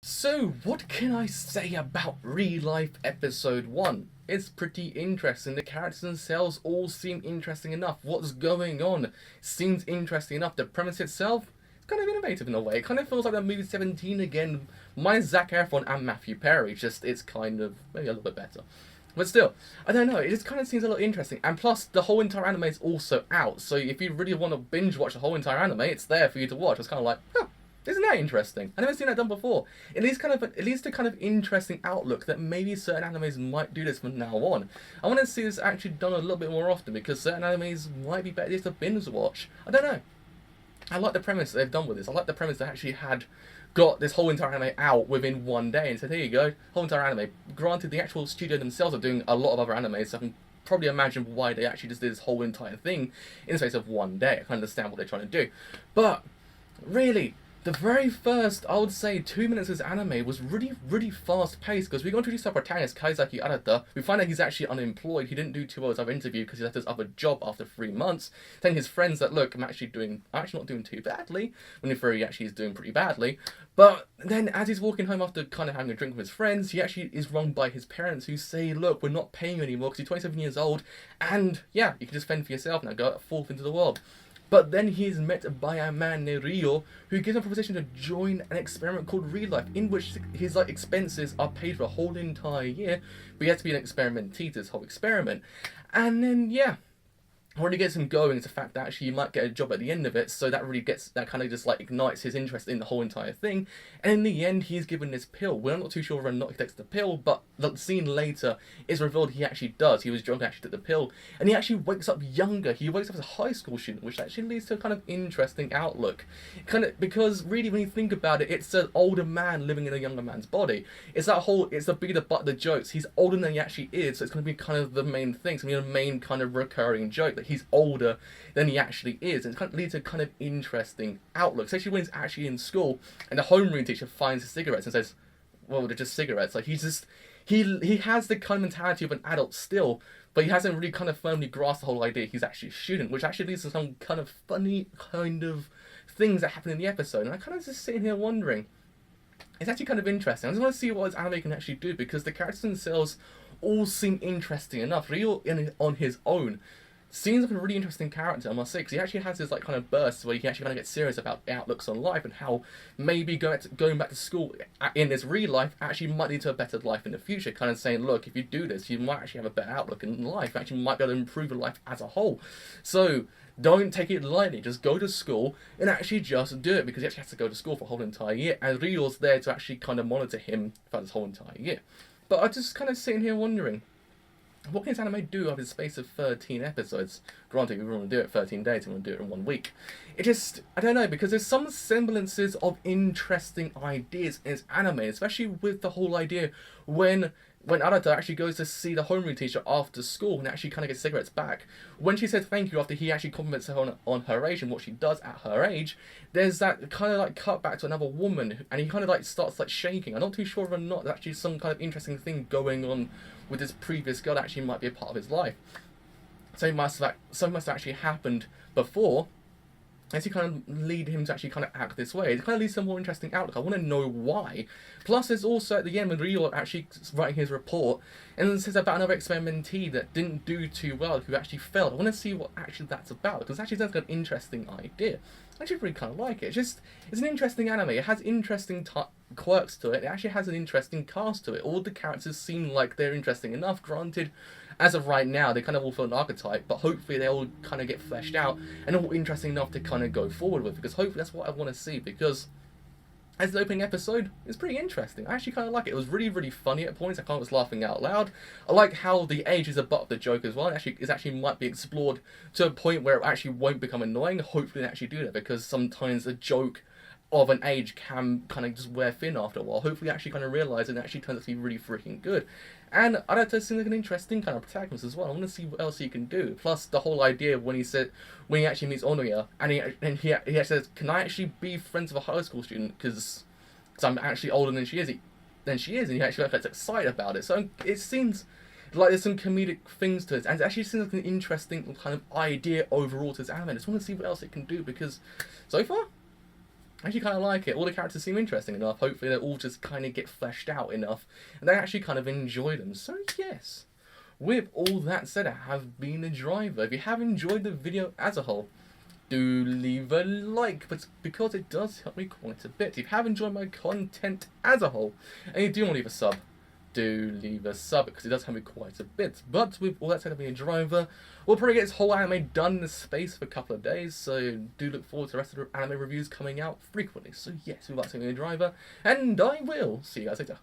So, what can I say about ReLIFE Episode 1? It's pretty interesting. The characters themselves all seem interesting enough. What's going on seems interesting enough. The premise itself is kind of innovative in a way. It kind of feels like that movie 17 again, minus Zac Efron and Matthew Perry. Just, it's kind of, maybe a little bit better. But still, I don't know, it just kind of seems a little interesting. And plus, the whole entire anime is also out. So if you really want to binge watch the whole entire anime, it's there for you to watch. It's kind of like, huh. Isn't that interesting? I've never seen that done before. It leads to kind of interesting outlook that maybe certain animes might do this from now on. I want to see this actually done a little bit more often because certain animes might be better just to binge watch. I don't know. I like the premise they've done with this. I like the premise they actually had got this whole entire anime out within one day and said, here you go, whole entire anime. Granted, the actual studio themselves are doing a lot of other animes, so I can probably imagine why they actually just did this whole entire thing in the space of one day. I can understand what they're trying to do. But, really, the very first, I would say, 2 minutes of this anime was really fast paced because we go introduce our protagonist, Kaizaki Arata. We find out he's actually unemployed. He didn't do too well his other interview because he left his other job after 3 months. Telling his friends that, look, I'm actually not doing too badly, when in theory he actually is doing pretty badly. But then as he's walking home after kind of having a drink with his friends, he actually is wronged by his parents who say, look, we're not paying you anymore because you're 27 years old and yeah, you can just fend for yourself now, go forth into the world. But then he is met by a man named Rio who gives him a proposition to join an experiment called ReLIFE, in which his expenses are paid for a whole entire year, but he has to be an experimentee to this whole experiment. And then yeah, what really gets him going is the fact that actually you might get a job at the end of it, so that kind of just ignites his interest in the whole entire thing. And in the end, he's given this pill. We're not too sure whether or not he takes the pill, but the scene later is revealed he actually does. He was drunk and actually took the pill, and he actually wakes up younger. He wakes up as a high school student, which actually leads to a kind of interesting outlook. Because really, when you think about it, it's an older man living in a younger man's body. It's the bigger the butt of the jokes. He's older than he actually is, so it's going to be kind of the main thing. It's going to be the main kind of recurring joke that he's older than he actually is, and it kind of leads to a kind of interesting outlook, especially when he's actually in school and the homeroom teacher finds his cigarettes and says, well, they're just cigarettes. He has the kind of mentality of an adult still, but he hasn't really kind of firmly grasped the whole idea he's actually a student, which actually leads to some kind of funny kind of things that happen in the episode. And I kind of just sitting here wondering, it's actually kind of interesting. I just want to see what this anime can actually do, because the characters themselves all seem interesting enough. Ryo on his own seems like a really interesting character, I must say, because he actually has this kind of bursts where he actually kind of gets serious about outlooks on life and how maybe going back to school in this real life actually might lead to a better life in the future. Kind of saying, look, if you do this, you might actually have a better outlook in life. You actually might be able to improve your life as a whole. So don't take it lightly. Just go to school and actually just do it, because he actually has to go to school for a whole entire year, and Ryo's there to actually kind of monitor him for this whole entire year. But I'm just kind of sitting here wondering, what can this anime do over the space of 13 episodes? Granted, we want to do it 13 days, we want to do it in 1 week. I don't know, because there's some semblances of interesting ideas in this anime, especially with the whole idea when Arata actually goes to see the homeroom teacher after school and actually kind of gets cigarettes back. When she says thank you after he actually compliments her on her age and what she does at her age, there's that kind of cut back to another woman, and he kind of starts shaking. I'm not too sure whether or not there's actually some kind of interesting thing going on with this previous girl that actually might be a part of his life. So must have actually happened before, as he kind of lead him to actually kind of act this way. It kind of leads to a more interesting outlook. I want to know why. Plus, there's also at the end when Ryo actually writing his report and then says about another experimentee that didn't do too well, who actually failed. I want to see what actually that's about, because it actually sounds like an interesting idea. I actually really kind of like it. It's an interesting anime. It has interesting quirks to it. It actually has an interesting cast to it. All the characters seem like they're interesting enough. Granted, as of right now, they kind of all feel an archetype, but hopefully they all kind of get fleshed out and all interesting enough to kind of go forward with, because hopefully that's what I want to see, because as the opening episode, it's pretty interesting. I actually kind of like it. It was really funny at points. I kind of was laughing out loud. I like how the age is a butt of the joke as well. It actually might be explored to a point where it actually won't become annoying. Hopefully they actually do that, because sometimes a joke of an age can kind of just wear thin after a while. Hopefully actually kind of realise it actually turns out to be really freaking good. And Arata seems like an interesting kind of protagonist as well. I want to see what else he can do. Plus the whole idea when he actually meets Onoya and he actually says, can I actually be friends with a high school student because I'm actually older than she is, and he actually gets excited about it. So it seems like there's some comedic things to it, and it actually seems like an interesting kind of idea overall to this anime. I just want to see what else it can do, because so far I actually kind of like it. All the characters seem interesting enough. Hopefully they all just kind of get fleshed out enough, and I actually kind of enjoy them. So yes, with all that said, I have been a driver. If you have enjoyed the video as a whole, do leave a like, but because it does help me quite a bit. If you have enjoyed my content as a whole, and you do want to leave a sub, do leave a sub, because it does help me quite a bit. But with all that said, being a driver, we'll probably get this whole anime done in the space of a couple of days, so do look forward to the rest of the anime reviews coming out frequently. So yes, with that said, being a driver, and I will see you guys later.